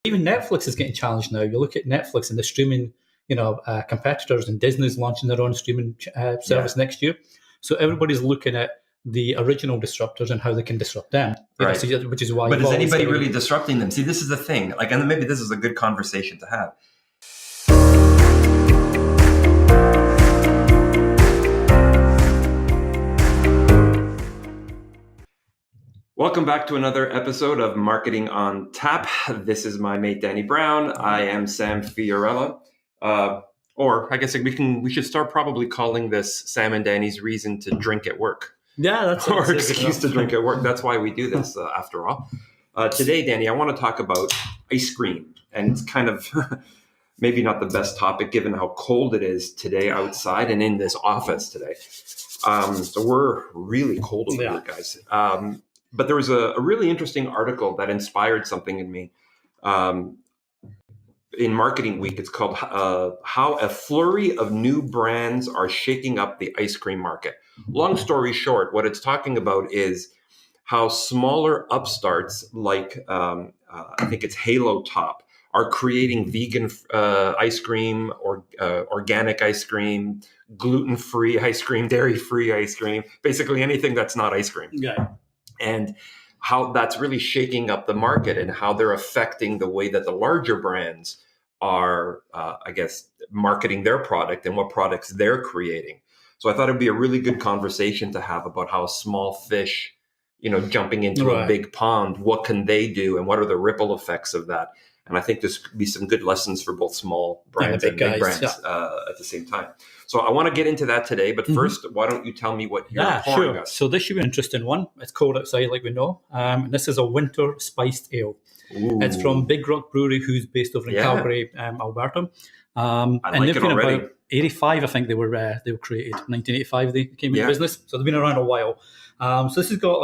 Even Netflix is getting challenged now. You look at Netflix and the streaming, competitors, and Disney's launching their own streaming service next year. So everybody's looking at the original disruptors and how they can disrupt them. Right. Which is why. But is anybody really disrupting them? See, this is the thing. And maybe this is a good conversation to have. Welcome back to another episode of Marketing on Tap. This is my mate, Danny Brown. I am Sam Fiorella. Or I guess we should start probably calling this Sam and Danny's reason to drink at work. Yeah, that's our excuse to drink at work. That's why we do this, after all. Today, Danny, I want to talk about ice cream. And it's kind of maybe not the best topic given how cold it is today outside and in this office today. So we're really cold over here, guys. But there was a really interesting article that inspired something in me. In Marketing Week, it's called How a Flurry of New Brands Are Shaking Up the Ice Cream Market. Long story short, what it's talking about is how smaller upstarts like, I think it's Halo Top, are creating vegan ice cream, or organic ice cream, gluten-free ice cream, dairy-free ice cream, basically anything that's not ice cream. Yeah. And how that's really shaking up the market and how they're affecting the way that the larger brands are, marketing their product and what products they're creating. So I thought it'd be a really good conversation to have about how small fish, jumping into a big pond, what can they do and what are the ripple effects of that? And I think this could be some good lessons for both small brands and big brands at the same time. So I want to get into that today, but first, why don't you tell me what you're pouring us? So this should be an interesting one. It's cold outside, like we know. And this is a winter spiced ale. Ooh. It's from Big Rock Brewery, who's based over in Calgary, Alberta. I like it already. About 85, I think they were created. 1985 they came into business, so they've been around a while. So this has got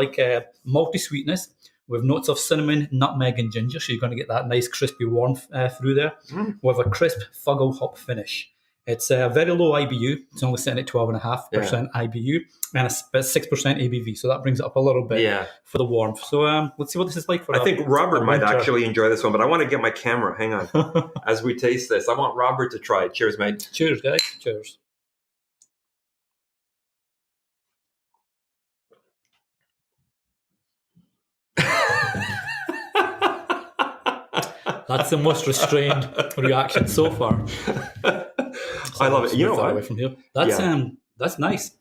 malty sweetness with notes of cinnamon, nutmeg, and ginger. So you're going to get that nice crispy warmth through there with a crisp fuggle hop finish. It's a very low IBU. It's only sitting at 12.5% IBU and it's about 6% ABV. So that brings it up a little bit for the warmth. So let's see what this is like for I think Robert might actually enjoy this one, but I want to get my camera. Hang on. As we taste this, I want Robert to try it. Cheers, mate. Cheers, guys. Cheers. That's the most restrained reaction so far. I love it. You know what? Away from here. That's nice.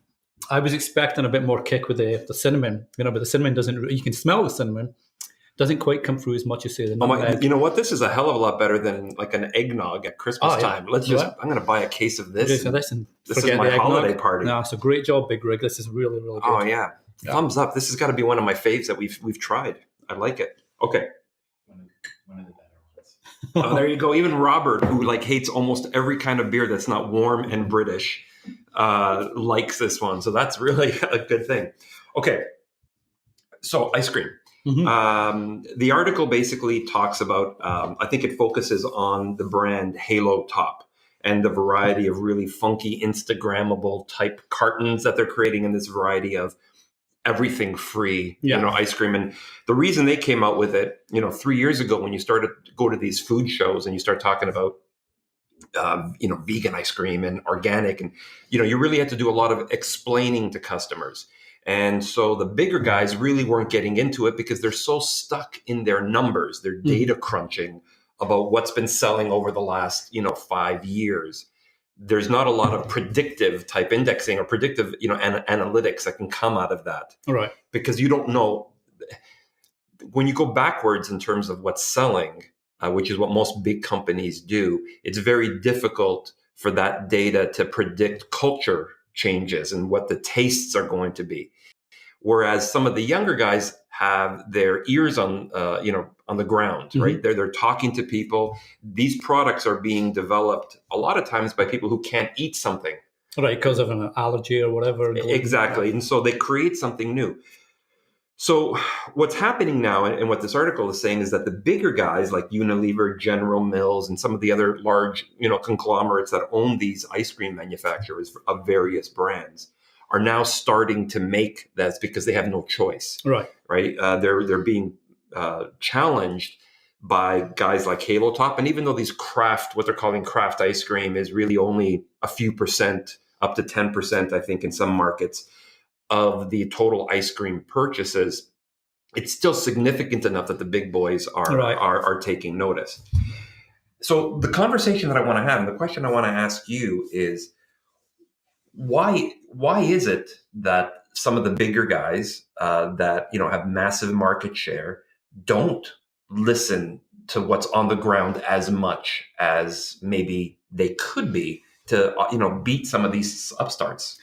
I was expecting a bit more kick with the cinnamon, but the cinnamon doesn't. You can smell the cinnamon. Doesn't quite come through as much as say the nutmeg. You know what? This is a hell of a lot better than like an eggnog at Christmas time. I'm going to buy a case of this. This is my holiday party. No, so great job, Big Rig. This is really, really good. Oh yeah. Thumbs up. This has got to be one of my faves that we've tried. I like it. Okay. One of the better ones. Oh, there you go. Even Robert, who hates almost every kind of beer that's not warm and British, likes this one. So that's really a good thing. Okay. So ice cream. The article basically talks about, I think it focuses on the brand Halo Top and the variety of really funky Instagrammable type cartons that they're creating in this variety of everything free, ice cream. And the reason they came out with it, 3 years ago when you started to go to these food shows and you start talking about, vegan ice cream and organic, and, you really had to do a lot of explaining to customers. And so the bigger guys really weren't getting into it because they're so stuck in their numbers, their data crunching about what's been selling over the last, 5 years. There's not a lot of predictive type indexing or predictive, analytics that can come out of that. Right. Because you don't know when you go backwards in terms of what's selling, which is what most big companies do. It's very difficult for that data to predict culture changes and what the tastes are going to be. Whereas some of the younger guys have their ears on the ground, right? They're talking to people. These products are being developed a lot of times by people who can't eat something. Right, because of an allergy or whatever. Exactly. And so they create something new. So what's happening now, and what this article is saying, is that the bigger guys like Unilever, General Mills, and some of the other large, conglomerates that own these ice cream manufacturers of various brands are now starting to make this because they have no choice. Right. They're being challenged by guys like Halo Top. And even though these what they're calling craft ice cream is really only a few percent, up to 10%, I think, in some markets of the total ice cream purchases, it's still significant enough that the big boys are taking notice. So the conversation that I want to have, and the question I want to ask you is, why is it that some of the bigger guys that have massive market share don't listen to what's on the ground as much as maybe they could be to beat some of these upstarts?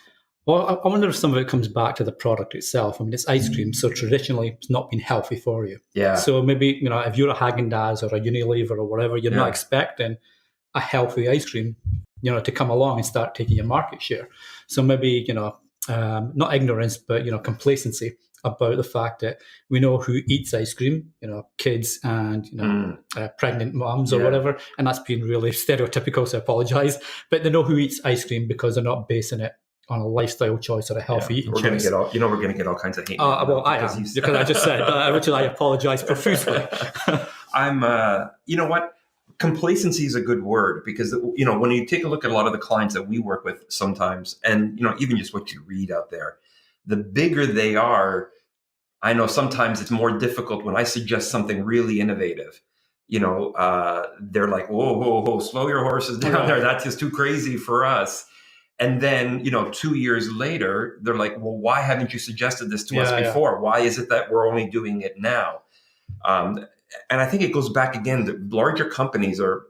Well, I wonder if some of it comes back to the product itself. I mean, it's ice cream, so traditionally it's not been healthy for you. Yeah. So maybe, if you're a Häagen-Dazs or a Unilever or whatever, you're not expecting a healthy ice cream, to come along and start taking your market share. So maybe, not ignorance, but, complacency about the fact that we know who eats ice cream, kids and, pregnant moms or whatever. And that's been really stereotypical, so I apologize. But they know who eats ice cream because they're not basing it on a lifestyle choice or a healthy eating choice. We're going to get all kinds of hate. Well, I am, because I just said, which I apologize profusely. You know what? Complacency is a good word, because, when you take a look at a lot of the clients that we work with sometimes, and, even just what you read out there, the bigger they are, I know sometimes it's more difficult when I suggest something really innovative. They're like, whoa, slow your horses down there. That's just too crazy for us. And then, 2 years later, they're like, well, why haven't you suggested this to us before? Why is it that we're only doing it now? And I think it goes back again, the larger companies are,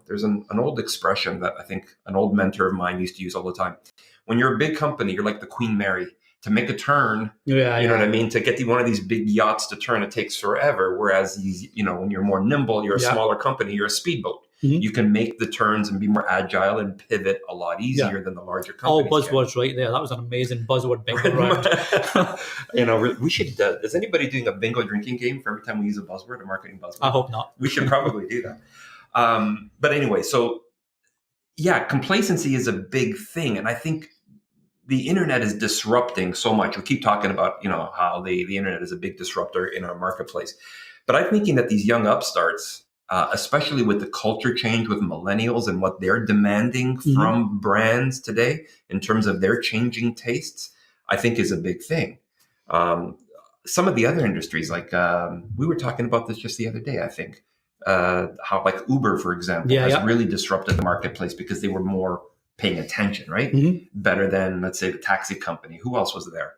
there's an old expression that I think an old mentor of mine used to use all the time. When you're a big company, you're like the Queen Mary. To make a turn, you know what I mean? To get one of these big yachts to turn, it takes forever. Whereas when you're more nimble, you're a smaller company, you're a speedboat. Mm-hmm. You can make the turns and be more agile and pivot a lot easier than the larger companies. All buzzwords right there. That was an amazing buzzword bingo round. We should. Is anybody doing a bingo drinking game for every time we use a buzzword, a marketing buzzword? I hope not. We should probably do that. But anyway, so complacency is a big thing, and I think the internet is disrupting so much. We keep talking about, how the internet is a big disruptor in our marketplace. But I'm thinking that these young upstarts, especially with the culture change with millennials and what they're demanding from brands today in terms of their changing tastes, I think is a big thing. Some of the other industries, like we were talking about this just the other day, I think, how like Uber, for example, has really disrupted the marketplace because they were more paying attention, right? Mm-hmm. Better than, let's say, the taxi company. Who else was there?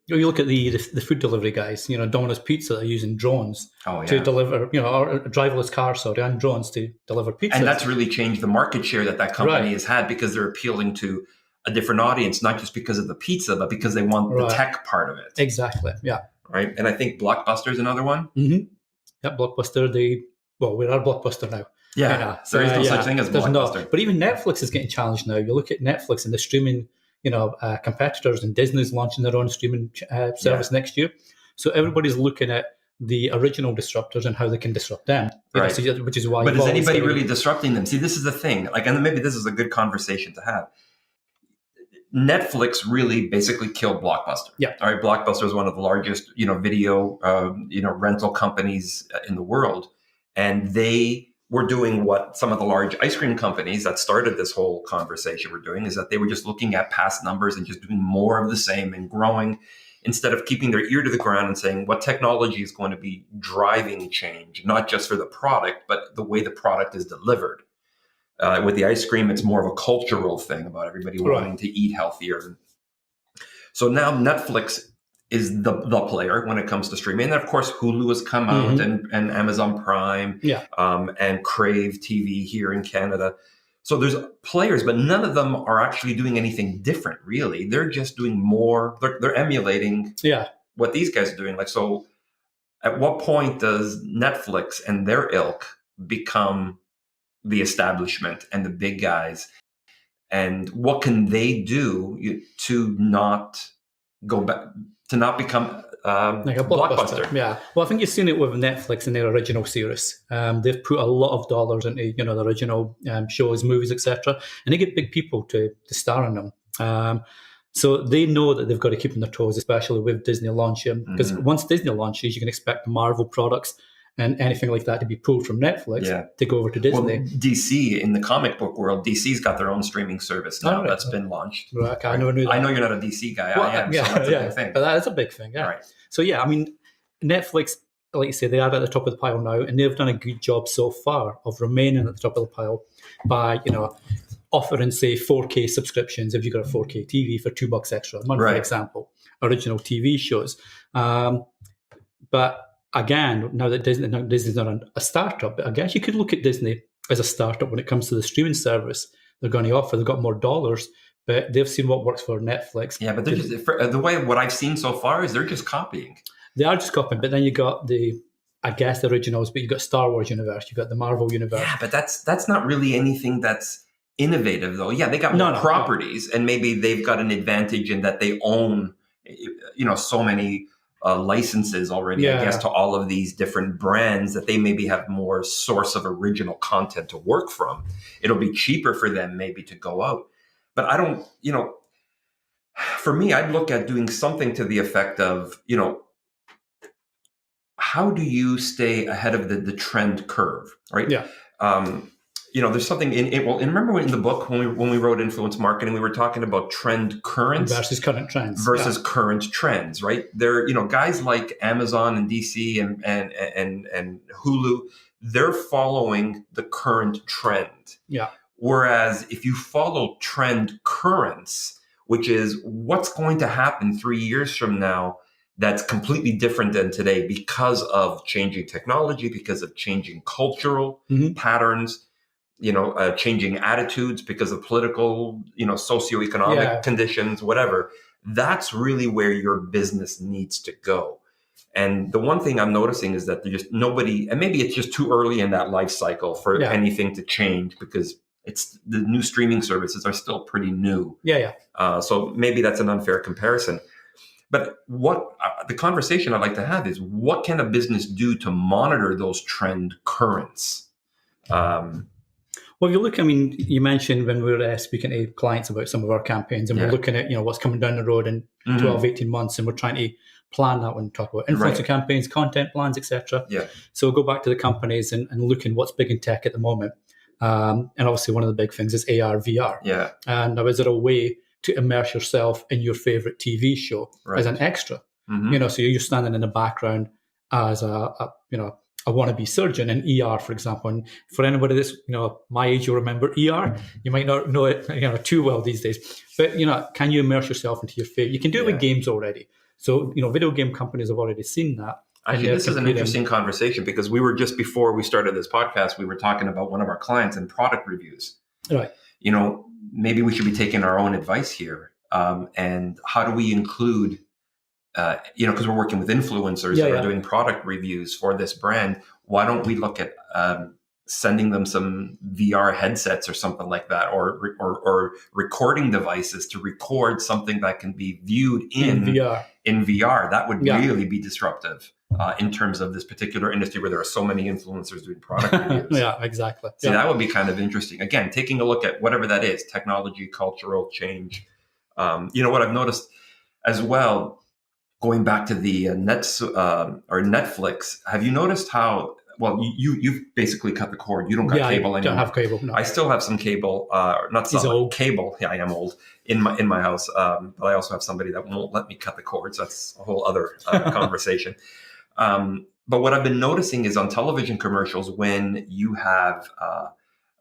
You look at the food delivery guys, Domino's Pizza are using drones to deliver, or driverless cars, and drones to deliver pizza. And that's really changed the market share that company has had, because they're appealing to a different audience, not just because of the pizza, but because they want the tech part of it. Exactly, yeah. Right? And I think Blockbuster is another one. Mm-hmm. Yeah, Blockbuster, we're at Blockbuster now. Yeah, so there is no such thing as Blockbuster. But even Netflix is getting challenged now. You look at Netflix and the streaming, competitors, and Disney's launching their own streaming service next year. So everybody's looking at the original disruptors and how they can disrupt them. Right. Which is why. But is anybody really disrupting them? See, this is the thing. And maybe this is a good conversation to have. Netflix really basically killed Blockbuster. Yeah. All right. Blockbuster is one of the largest, video, rental companies in the world, and they were doing what some of the large ice cream companies that started this whole conversation were doing, is that they were just looking at past numbers and just doing more of the same and growing, instead of keeping their ear to the ground and saying what technology is going to be driving change, not just for the product, but the way the product is delivered. With the ice cream, it's more of a cultural thing about everybody wanting to eat healthier. So now Netflix is the player when it comes to streaming. And of course, Hulu has come out and Amazon Prime and Crave TV here in Canada. So there's players, but none of them are actually doing anything different, really. They're just doing more. They're emulating what these guys are doing. So at what point does Netflix and their ilk become the establishment and the big guys? And what can they do to not go back, to not become like a blockbuster? Yeah. Well, I think you've seen it with Netflix and their original series. They've put a lot of dollars into the original shows, movies, etc., and they get big people to star in them. So they know that they've got to keep on their toes, especially with Disney launching. Because once Disney launches, you can expect Marvel products and anything like that to be pulled from Netflix to go over to Disney. Well, DC, in the comic book world, DC's got their own streaming service now that's been launched. Right, okay, I never knew that. I know you're not a DC guy. Well, I am, so that's a big thing. But that is a big thing, yeah. Right. So, yeah, I mean, Netflix, like you say, they are at the top of the pile now, and they've done a good job so far of remaining at the top of the pile by, offering, say, 4K subscriptions if you've got a 4K TV for $2 extra a month, for example, original TV shows. But again, now that Disney's not a startup, but I guess you could look at Disney as a startup when it comes to the streaming service they're going to offer. They've got more dollars, but they've seen what works for Netflix. Yeah, but they're just, the way what I've seen so far is they're just copying. They are just copying, but then you got the originals, but you got Star Wars universe, you got the Marvel universe. Yeah, but that's not really anything that's innovative, though. Yeah, they got more properties, and maybe they've got an advantage in that they own, so many licenses already, I guess, to all of these different brands that they maybe have more source of original content to work from. It'll be cheaper for them maybe to go out. But I don't, for me, I'd look at doing something to the effect of, how do you stay ahead of the trend curve, right? Yeah. There's something and remember in the book when we wrote Influence Marketing, we were talking about trend currents versus current trends versus current trends, right? There, guys like Amazon and DC and Hulu, they're following the current trend. Yeah. Whereas if you follow trend currents, which is what's going to happen 3 years from now, that's completely different than today because of changing technology, because of changing cultural patterns, changing attitudes because of political, socioeconomic conditions, whatever. That's really where your business needs to go. And the one thing I'm noticing is that there's just nobody, and maybe it's just too early in that life cycle for anything to change because it's the new streaming services are still pretty new. So maybe that's an unfair comparison. But what the conversation I'd like to have is, what can a business do to monitor those trend currents? Well, if you look, you mentioned when we were speaking to clients about some of our campaigns, and we're looking at, what's coming down the road in 12, 18 months, and we're trying to plan that when we talk about influencer campaigns, content plans, etc. So we'll go back to the companies and look in what's big in tech at the moment. And obviously one of the big things is AR, VR. And now, is there a way to immerse yourself in your favorite TV show as an extra? So you're standing in the background as a wannabe surgeon in ER, for example. And for anybody that's my age, you'll remember ER. You might not know it too well these days, but can you immerse yourself into your favorite? You can do it with games already. So video game companies have already seen that. Actually, this is an interesting conversation because we were just before we started this podcast, we were talking about one of our clients and product reviews. Right. Maybe we should be taking our own advice here. And how do we include, because we're working with influencers that are doing product reviews for this brand. Why don't we look at sending them some VR headsets or something like that, or recording devices to record something that can be viewed in VR. That would really be disruptive in terms of this particular industry where there are so many influencers doing product reviews. Exactly. See, that would be kind of interesting. Again, taking a look at whatever that is, technology, cultural change. What I've noticed as well, going back to the Netflix, have you noticed how, well, you've basically cut the cord. You don't got cable anymore. I don't have cable, no. I still have some cable, cable. Yeah, I am old in my house. But I also have somebody that won't let me cut the cords. That's a whole other conversation. But what I've been noticing is on television commercials, when you have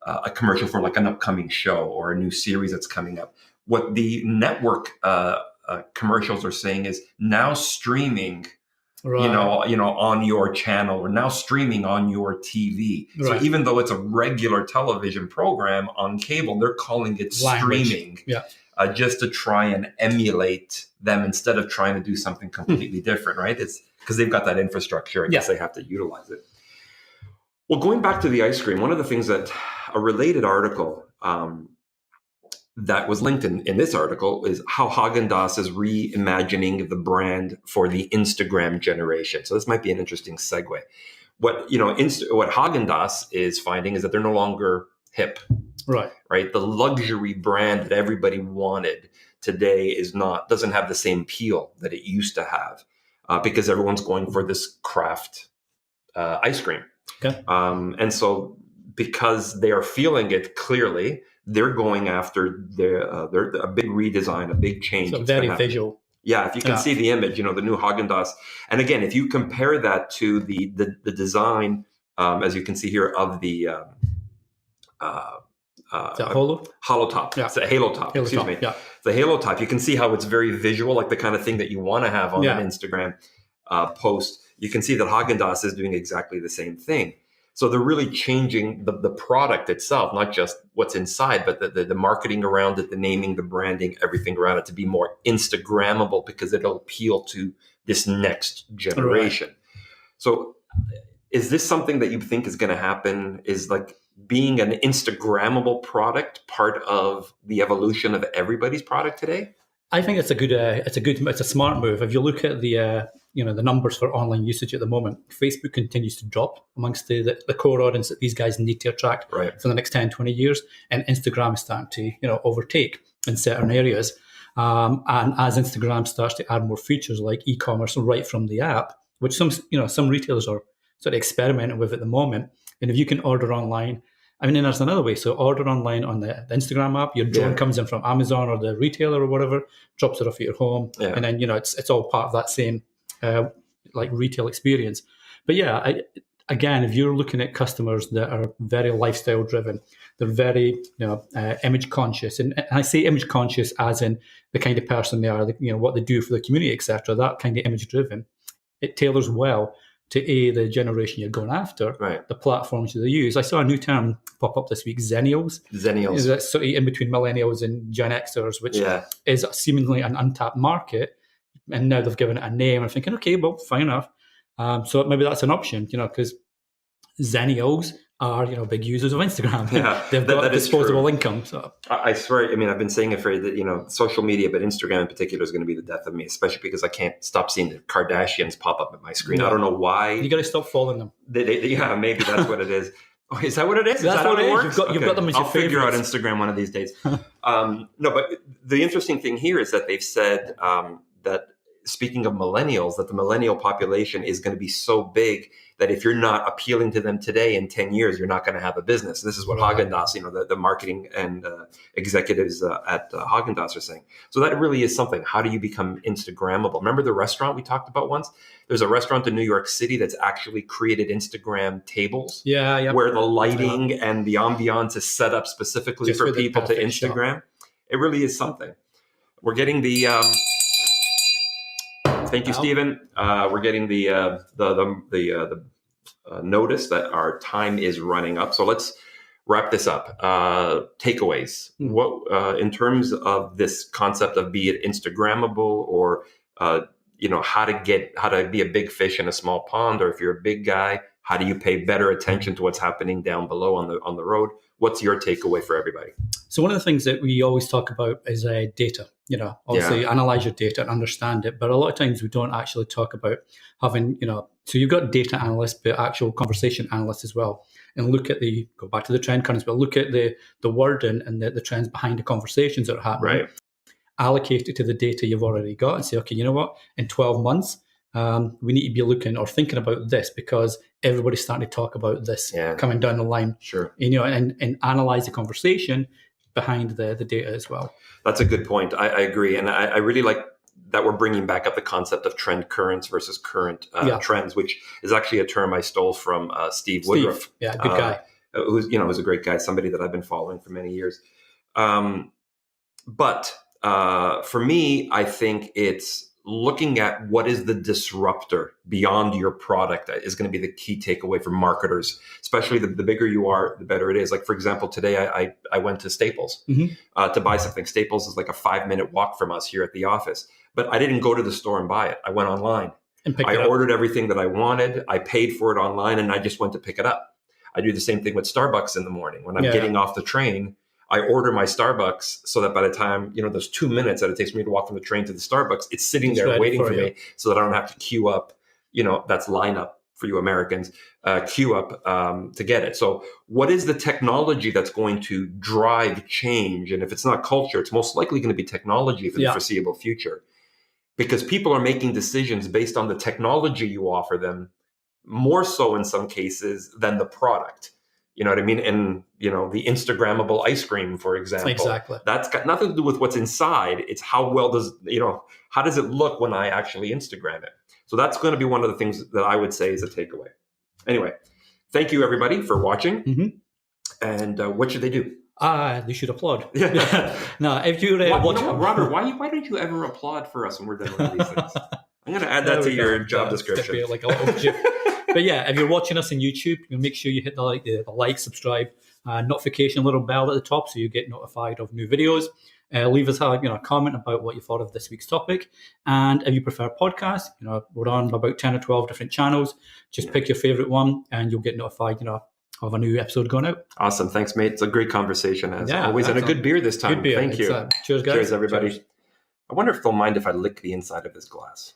a commercial for like an upcoming show or a new series that's coming up, what the network commercials are saying is now streaming, on your channel, or now streaming on your TV. So even though it's a regular television program on cable, they're calling it streaming, just to try and emulate them instead of trying to do something completely different, right? It's because they've got that infrastructure. I guess they have to utilize it. Well, going back to the ice cream, one of the things that a related article that was linked in this article is how Häagen-Dazs is reimagining the brand for the Instagram generation. So this might be an interesting segue. What Häagen-Dazs is finding is that they're no longer hip. Right. The luxury brand that everybody wanted today doesn't have the same appeal that it used to have, because everyone's going for this craft ice cream. Okay. And so because they are feeling it clearly, they're going after a big redesign, a big change. So very visual. Yeah, if you can see the image, the new Häagen-Dazs. And again, if you compare that to the design, as you can see here, of the is that Hollow top. Yeah. It's a Halo top. Excuse me. Yeah. The Halo top. You can see how it's very visual, like the kind of thing that you want to have on an Instagram post. You can see that Häagen-Dazs is doing exactly the same thing. So they're really changing the product itself, not just what's inside, but the marketing around it, the naming, the branding, everything around it to be more Instagrammable because it'll appeal to this next generation. Right. So is this something that you think is going to happen? Is like being an Instagrammable product part of the evolution of everybody's product today? I think it's a smart move. If you look at the numbers for online usage at the moment, Facebook continues to drop amongst the core audience that these guys need to attract for the next 10, 20 years. And Instagram is starting to, overtake in certain areas. And as Instagram starts to add more features like e-commerce right from the app, which some retailers are sort of experimenting with at the moment. And if you can order online, I mean, and there's another way. So order online on the Instagram app. Your drone comes in from Amazon or the retailer or whatever, drops it off at your home, and then it's all part of that same like retail experience. But again, if you're looking at customers that are very lifestyle driven, they're very image conscious, and I say image conscious as in the kind of person they are, what they do for the community, etc. That kind of image driven, it tailors well to the generation you're going after, the platforms that they use. I saw a new term pop up this week, Zennials. That's sort of in between millennials and Gen Xers, which is seemingly an untapped market. And now they've given it a name. I'm thinking, okay, well, fine enough. So maybe that's an option, because Zennials are, big users of Instagram. Yeah, they've got disposable income. So I swear, I've been saying it for social media, but Instagram in particular is going to be the death of me, especially because I can't stop seeing the Kardashians pop up at my screen. I don't know why. You got to stop following them. Maybe that's what it is. Oh, is that what it is? That's how it works? You've got them as your I'll figure out Instagram one of these days. No, but the interesting thing here is that they've said that, speaking of millennials, that the millennial population is going to be so big that if you're not appealing to them today, in 10 years, you're not going to have a business. This is what Häagen-Dazs, the marketing and executives at Häagen-Dazs are saying. So that really is something. How do you become Instagrammable? Remember the restaurant we talked about once? There's a restaurant in New York City that's actually created Instagram tables where the lighting and the ambiance is set up specifically just for people to Instagram. Shot. It really is something. We're getting the... Thank you, Stephen. We're getting the notice that our time is running up. So let's wrap this up. Takeaways. What in terms of this concept of be it Instagrammable or how to be a big fish in a small pond, or if you're a big guy, how do you pay better attention to what's happening down below on the road? What's your takeaway for everybody? So one of the things that we always talk about is data. Obviously analyze your data and understand it. But a lot of times we don't actually talk about having, so you've got data analysts, but actual conversation analysts as well. And go back to the trend currents, but look at the word and the trends behind the conversations that are happening. Right. Allocate it to the data you've already got and say, okay, you know what? In 12 months, we need to be looking or thinking about this because everybody's starting to talk about this coming down the line. Sure. And analyze the conversation behind the data as well. That's a good point. I agree. And I really like that we're bringing back up the concept of trend currents versus current trends, which is actually a term I stole from Steve Woodruff. Yeah, good guy. Who's a great guy, somebody that I've been following for many years. But for me, I think it's looking at what is the disruptor beyond your product is going to be the key takeaway for marketers, especially the bigger you are, the better it is. Like, for example, today I went to Staples to buy something. Staples is like a 5-minute walk from us here at the office, but I didn't go to the store and buy it. I went online. I ordered everything that I wanted. I paid for it online and I just went to pick it up. I do the same thing with Starbucks in the morning. When I'm getting off the train, I order my Starbucks so that by the time, those 2 minutes that it takes me to walk from the train to the Starbucks, it's sitting there waiting for me so that I don't have to queue up, that's line up for you Americans, queue up to get it. So what is the technology that's going to drive change? And if it's not culture, it's most likely going to be technology for the foreseeable future, because people are making decisions based on the technology you offer them, more so in some cases than the product. You know what I mean? And, you know, the Instagrammable ice cream, for example. Exactly. That's got nothing to do with what's inside. It's how well does, you know, how does it look when I actually Instagram it? So that's going to be one of the things that I would say is a takeaway. Anyway, thank you, everybody, for watching. Mm-hmm. And what should they do? They should applaud. No, if you're watching... Robert, why don't you ever applaud for us when we're done with these things? I'm going to add that to your job description. Like a little chip. But yeah, if you're watching us on YouTube, make sure you hit the like, subscribe, notification little bell at the top so you get notified of new videos. Leave us a comment about what you thought of this week's topic. And if you prefer podcasts, we're on about 10 or 12 different channels. Just pick your favorite one and you'll get notified, of a new episode going out. Awesome. Thanks, mate. It's a great conversation as always. And a good beer this time. Good beer. Thank you. Cheers, guys. Cheers, everybody. Cheers. I wonder if they'll mind if I lick the inside of this glass.